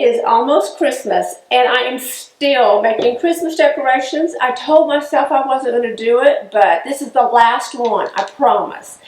is almost Christmas, and I am still making Christmas decorations. I told myself I wasn't going to do it, but this is the last one, I promise.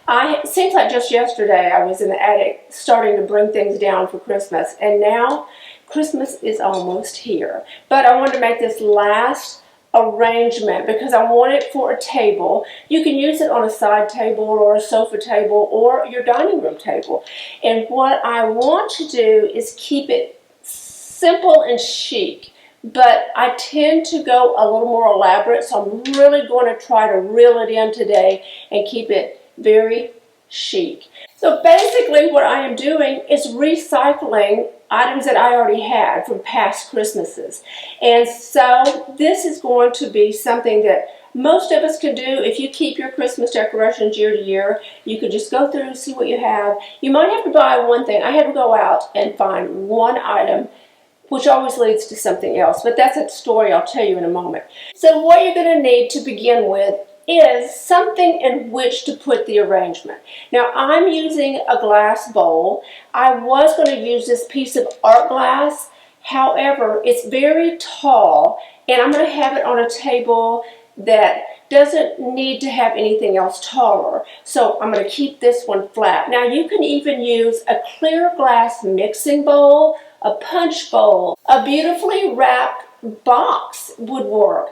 It seems like just yesterday I was in the attic starting to bring things down for Christmas, and now Christmas is almost here. But I wanted to make this last arrangement because I want it for a table. You can use it on a side table or a sofa table or your dining room table. And what I want to do is keep it simple and chic, but I tend to go a little more elaborate, so I'm really going to try to reel it in today and keep it very chic. So basically what I am doing is recycling items that I already had from past Christmases. And so this is going to be something that most of us can do. If you keep your Christmas decorations year to year, you could just go through and see what you have. You might have to buy one thing. I had to go out and find one item, which always leads to something else, but that's a story I'll tell you in a moment. So what you're going to need to begin with is something in which to put the arrangement. Now I'm using a glass bowl. I was going to use this piece of art glass, however it's very tall and I'm going to have it on a table that doesn't need to have anything else taller. So I'm going to keep this one flat. Now you can even use a clear glass mixing bowl, a punch bowl, a beautifully wrapped box would work.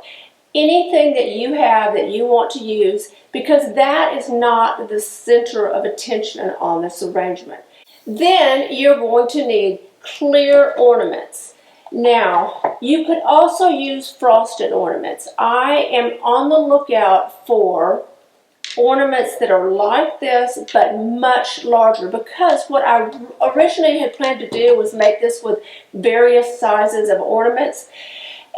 Anything that you have that you want to use, because that is not the center of attention on this arrangement. Then you're going to need clear ornaments. Now, you could also use frosted ornaments. I am on the lookout for ornaments that are like this but much larger, because what I originally had planned to do was make this with various sizes of ornaments.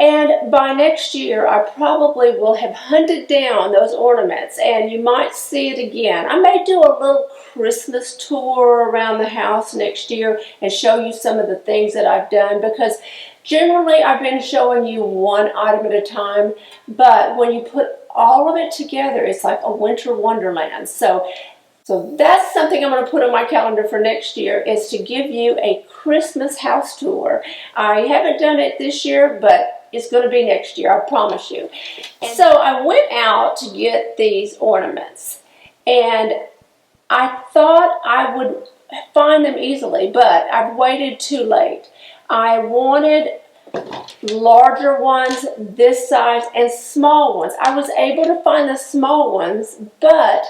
And by next year, I probably will have hunted down those ornaments, and you might see it again. I may do a little Christmas tour around the house next year and show you some of the things that I've done, because generally I've been showing you one item at a time, but when you put all of it together, it's like a winter wonderland. So that's something I'm going to put on my calendar for next year, is to give you a Christmas house tour. I haven't done it this year, but it's going to be next year, I promise you. So I went out to get these ornaments, and I thought I would find them easily, but I've waited too late. I wanted larger ones this size and small ones. I was able to find the small ones, but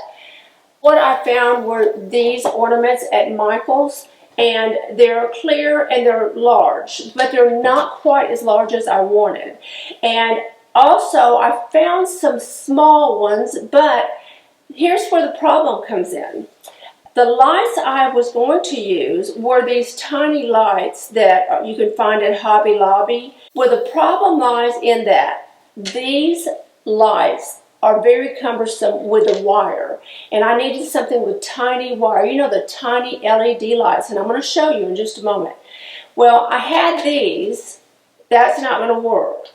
what I found were these ornaments at Michael's, and they're clear and they're large, but they're not quite as large as I wanted. And also I found some small ones, but here's where the problem comes in. The lights I was going to use were these tiny lights that you can find at Hobby Lobby. Well, the problem lies in that these lights are very cumbersome with the wire, and I needed something with tiny wire, you know, the tiny LED lights, and I'm going to show you in just a moment. Well, I had these. That's not going to work.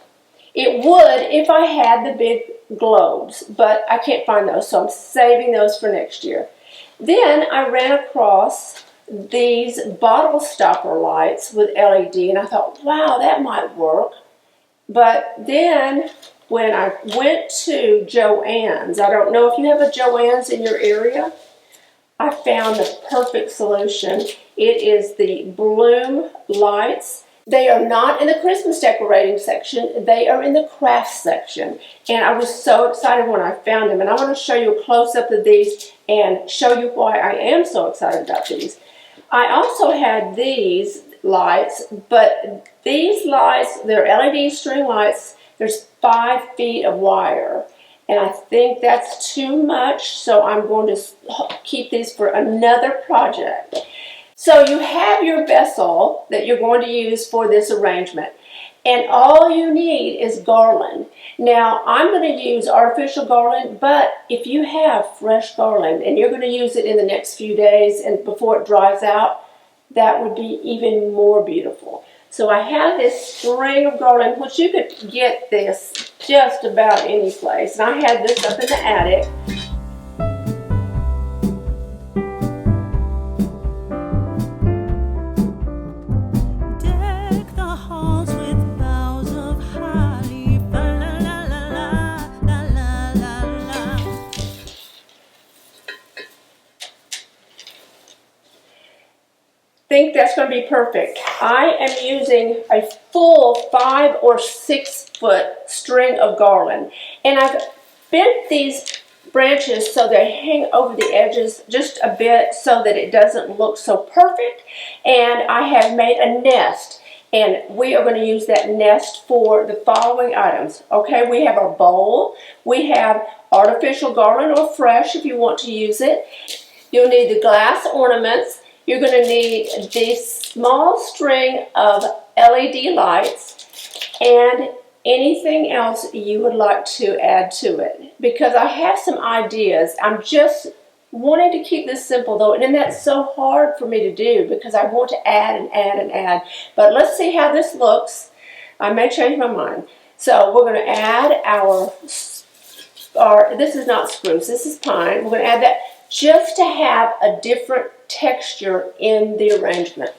It would if I had the big globes, but I can't find those, so I'm saving those for next year. Then I ran across these bottle stopper lights with LED, and I thought, wow, that might work. But then when I went to Joann's, I don't know if you have a Joann's in your area, I found the perfect solution. It is the Bloom lights. They are not in the Christmas decorating section, they are in the crafts section. And I was so excited when I found them. And I want to show you a close-up of these and show you why I am so excited about these. I also had these lights, but these lights, they're LED string lights. There's 5 feet of wire, and I think that's too much, so I'm going to keep these for another project. So you have your vessel that you're going to use for this arrangement, and all you need is garland. Now, I'm going to use artificial garland, but if you have fresh garland and you're going to use it in the next few days and before it dries out, that would be even more beautiful. So I have this string of garland, which you could get this just about any place. And I had this up in the attic. think that's going to be perfect. I am using a full 5 or 6 foot string of garland, and I've bent these branches so they hang over the edges just a bit so that it doesn't look so perfect. And I have made a nest, and we are going to use that nest for the following items. Okay, we have our bowl, we have artificial garland or fresh if you want to use it. You'll need the glass ornaments. You're going to need this small string of LED lights and anything else you would like to add to it, because I have some ideas. I'm just wanting to keep this simple though, and that's so hard for me to do because I want to add and add and add. But let's see how this looks. I may change my mind. So we're going to add our this is not spruce, this is pine. We're going to add that just to have a different texture in the arrangement.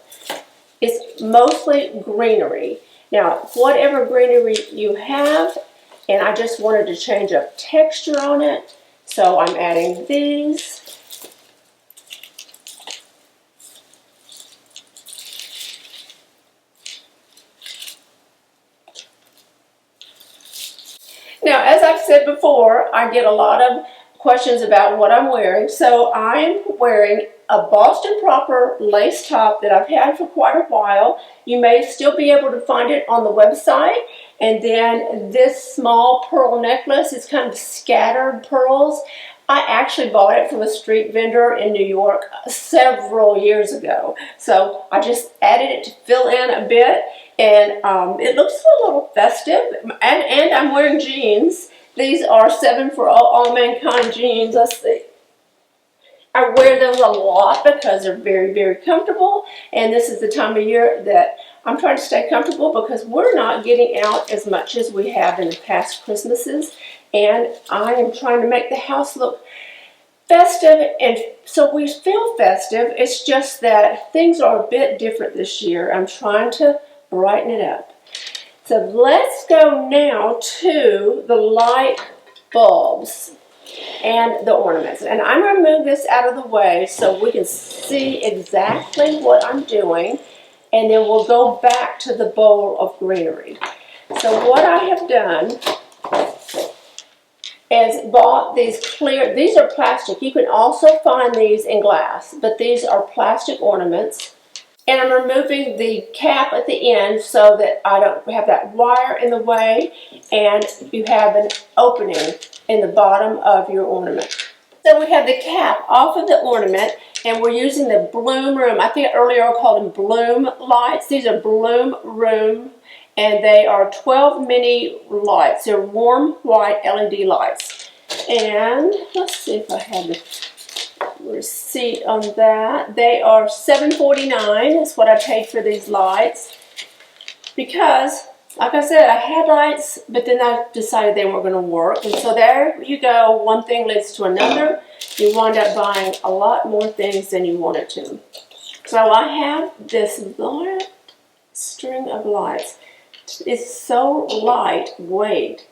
It's mostly greenery. Now, whatever greenery you have, and I just wanted to change up texture on it, so I'm adding these. Now, as I've said before, I get a lot of questions about what I'm wearing, so I'm wearing a Boston Proper lace top that I've had for quite a while. You may still be able to find it on the website. And then this small pearl necklace is kind of scattered pearls. I actually bought it from a street vendor in New York several years ago. So I just added it to fill in a bit, and it looks a little festive. And I'm wearing jeans. These are 7 for All Mankind jeans. Let's see. I wear those a lot because they're very, very comfortable. And this is the time of year that I'm trying to stay comfortable because we're not getting out as much as we have in the past Christmases. And I am trying to make the house look festive. And so we feel festive. It's just that things are a bit different this year. I'm trying to brighten it up. So let's go now to the light bulbs and the ornaments. And I'm going to move this out of the way so we can see exactly what I'm doing, and then we'll go back to the bowl of greenery. So what I have done is bought these clear, these are plastic. You can also find these in glass, but these are plastic ornaments. And I'm removing the cap at the end so that I don't have that wire in the way, and you have an opening in the bottom of your ornament. So we have the cap off of the ornament, and we're using the Bloom Room. I think earlier I called them Bloom lights. These are Bloom Room, and they are 12 mini lights. They're warm white LED lights. And let's see if I have the receipt on that. They are $7.49 is what I paid for these lights, because like I said, I had lights, but then I decided they weren't going to work. And so there you go, one thing leads to another. You wind up buying a lot more things than you wanted to. So I have this light string of lights. It's so lightweight.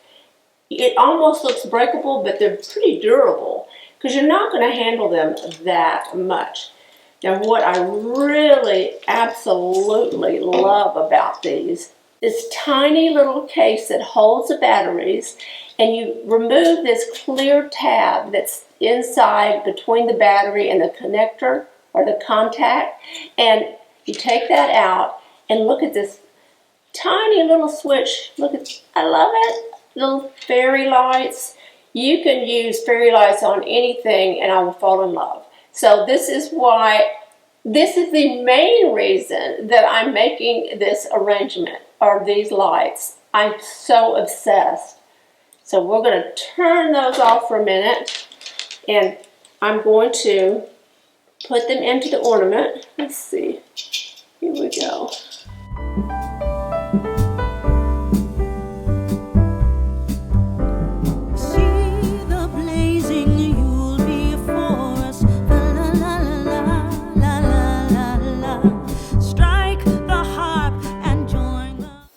It almost looks breakable, but they're pretty durable, because you're not going to handle them that much. Now, what I really absolutely love about these, this tiny little case that holds the batteries, and you remove this clear tab that's inside between the battery and the connector or the contact, and you take that out and look at this tiny little switch. Look at, I love it. Little fairy lights. You can use fairy lights on anything and I will fall in love. So this is why, this is the main reason that I'm making this arrangement, are these lights. I'm so obsessed. So we're going to turn those off for a minute, and I'm going to put them into the ornament. Let's see. Here we go.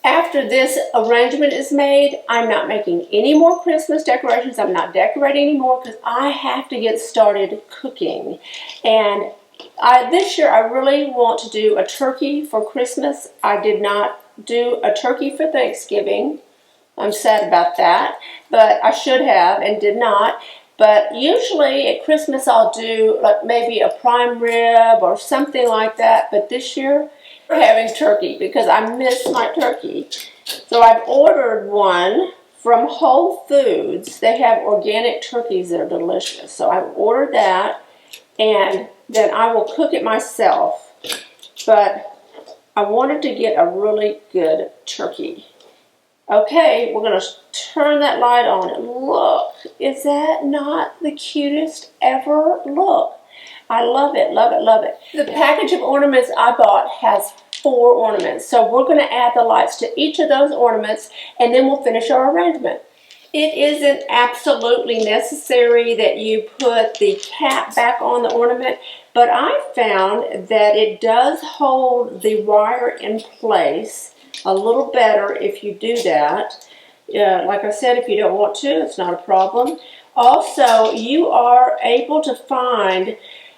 After this arrangement is made, I'm not making any more Christmas decorations. I'm not decorating anymore because I have to get started cooking. And This year I really want to do a turkey for Christmas. I did not do a turkey for Thanksgiving. I'm sad about that, but I should have and did not. But usually at Christmas I'll do like maybe a prime rib or something like that. But this year we're having turkey because I miss my turkey. So I've ordered one from Whole Foods. They have organic turkeys that are delicious. So I've ordered that, and then I will cook it myself. But I wanted to get a really good turkey. Okay, we're going to turn that light on. And look, is that not the cutest ever? Look, I love it, love it, love it. The package of ornaments I bought has 4 ornaments. So we're going to add the lights to each of those ornaments, and then we'll finish our arrangement. It isn't absolutely necessary that you put the cap back on the ornament, but I found that it does hold the wire in place a little better if you do that. Like I said, if you don't want to, it's not a problem. Also, you are able to find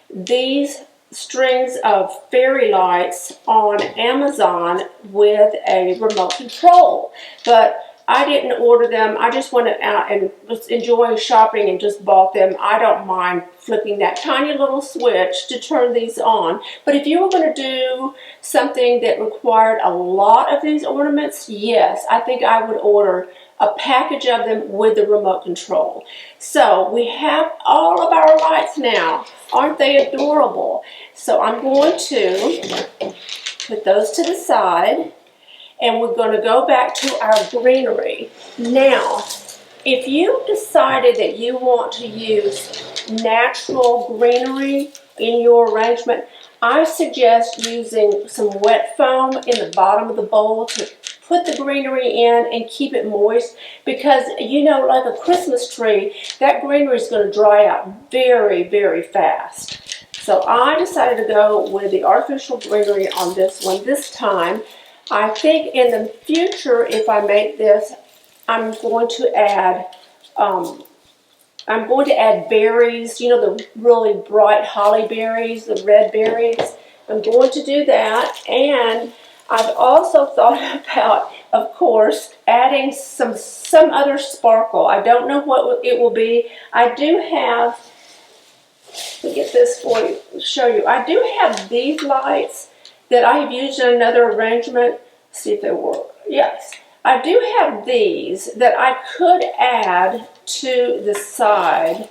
these strings of fairy lights on Amazon with a remote control. But I didn't order them. I just went out and was enjoying shopping and just bought them. I don't mind flipping that tiny little switch to turn these on. But if you were going to do something that required a lot of these ornaments, yes, I think I would order a package of them with the remote control. So we have all of our lights now. Aren't they adorable? So I'm going to put those to the side. And we're going to go back to our greenery. Now, if you decided that you want to use natural greenery in your arrangement, I suggest using some wet foam in the bottom of the bowl to put the greenery in and keep it moist, because you know, like a Christmas tree, that greenery is going to dry out very, very fast. So I decided to go with the artificial greenery on this one this time. I think in the future, if I make this, I'm going to add berries, you know, the really bright holly berries, the red berries. I'm going to do that, and I've also thought about, of course, adding some other sparkle. I don't know what it will be. I do have, let me get this for you, show you. I do have these lights that I have used in another arrangement. See if they work. Yes. I do have these that I could add to the side.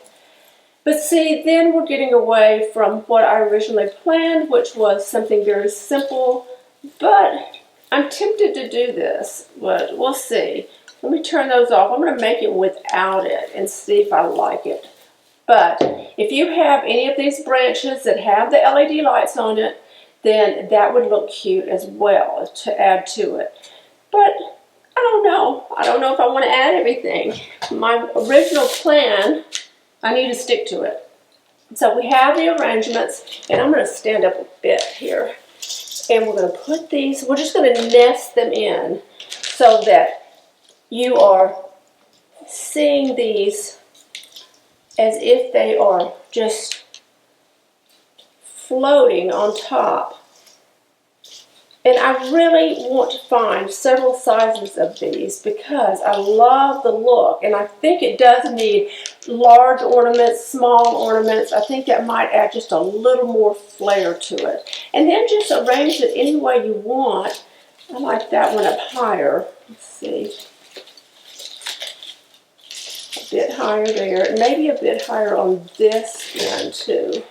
But see, then we're getting away from what I originally planned, which was something very simple. But I'm tempted to do this, but we'll see. Let me turn those off. I'm going to make it without it and see if I like it. But if you have any of these branches that have the LED lights on it, then that would look cute as well to add to it. But I don't know. I don't know if I want to add everything. My original plan, I need to stick to it. So we have the arrangements, and I'm going to stand up a bit here. And we're going to put these, we're just going to nest them in so that you are seeing these as if they are just floating on top. And I really want to find several sizes of these because I love the look, and I think it does need large ornaments, small ornaments. I think that might add just a little more flair to it. And then just arrange it any way you want. I like that one up higher. Let's see. A bit higher there, and maybe a bit higher on this end too.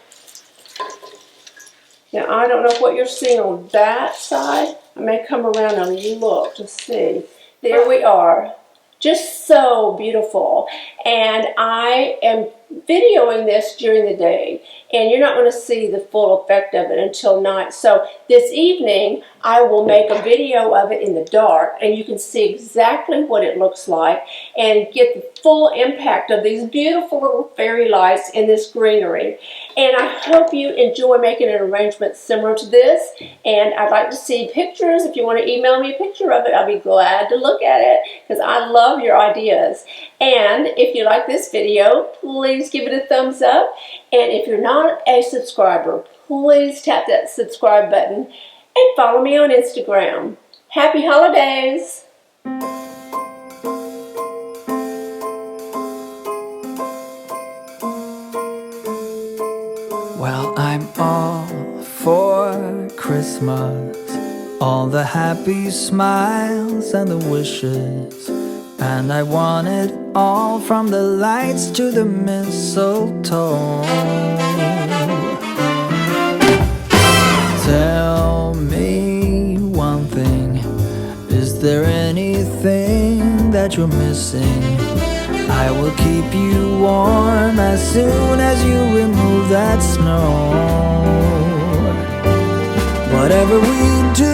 Now, I don't know what you're seeing on that side. I may come around and look to see. There we are. Just so beautiful. And I am videoing this during the day, and you're not going to see the full effect of it until night. So this evening, I will make a video of it in the dark, and you can see exactly what it looks like and get the full impact of these beautiful little fairy lights in this greenery. And I hope you enjoy making an arrangement similar to this, and I'd like to see pictures. If you want to email me a picture of it, I'll be glad to look at it because I love your ideas. And if you like this video, please give it a thumbs up. And if you're not a subscriber, please tap that subscribe button and follow me on Instagram. Happy holidays! Well, I'm all for Christmas, all the happy smiles and the wishes, and I want it all from the lights to the mistletoe. Tell me one thing, is there anything that you're missing? I will keep you warm as soon as you remove that snow. Whatever we do,